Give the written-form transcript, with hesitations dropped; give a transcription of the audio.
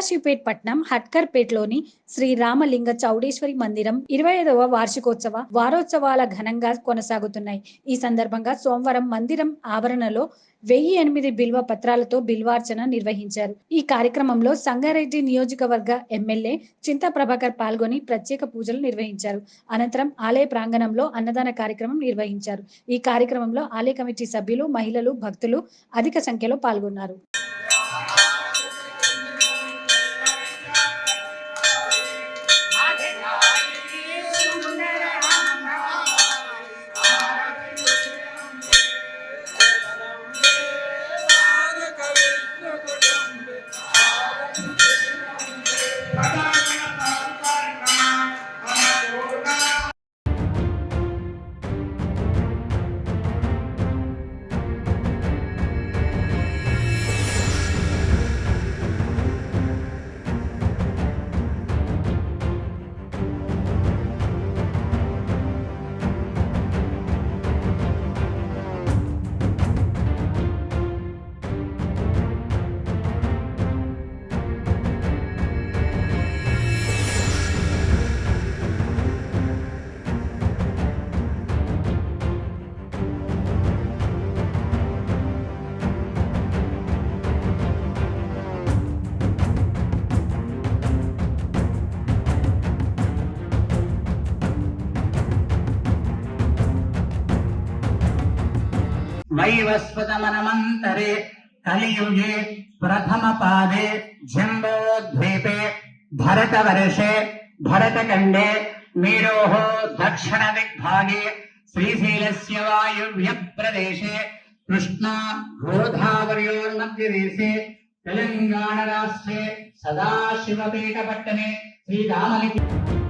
సదాశివపేట్ పట్నం హట్కర్పేట్లోని శ్రీ రామలింగ చౌడేశ్వరి మందిరం 25వ వారోత్సవాల ఘనంగా కొనసాగుతున్నాయి. ఈ సందర్భంగా సోమవారం మందిరం ఆవరణలో 1008 బిల్వ పత్రాలతో బిల్వార్చన నిర్వహించారు. ఈ కార్యక్రమంలో సంగారెడ్డి నియోజకవర్గ ఎమ్మెల్యే చింతా ప్రభాకర్ పాల్గొని ప్రత్యేక పూజలు నిర్వహించారు. అనంతరం ఆలయ ప్రాంగణంలో అన్నదాన కార్యక్రమం నిర్వహించారు. ఈ కార్యక్రమంలో ఆలయ కమిటీ సభ్యులు, మహిళలు, భక్తులు అధిక సంఖ్యలో పాల్గొన్నారు. वैवस्वतमनमन्तरे कलियुगे प्रथमपादे जम्बोद्वीपे भरतवर्षे भरतखण्डे मेरोः दक्षिणदिग्भागे श्रीशैलस्य वायुव्यप्रदेशे कृष्णा गोदावर्योर्मध्यदेशे तेलङ्गाणराष्ट्रे सदाशिवपीठपट्टने श्रीरामलिंग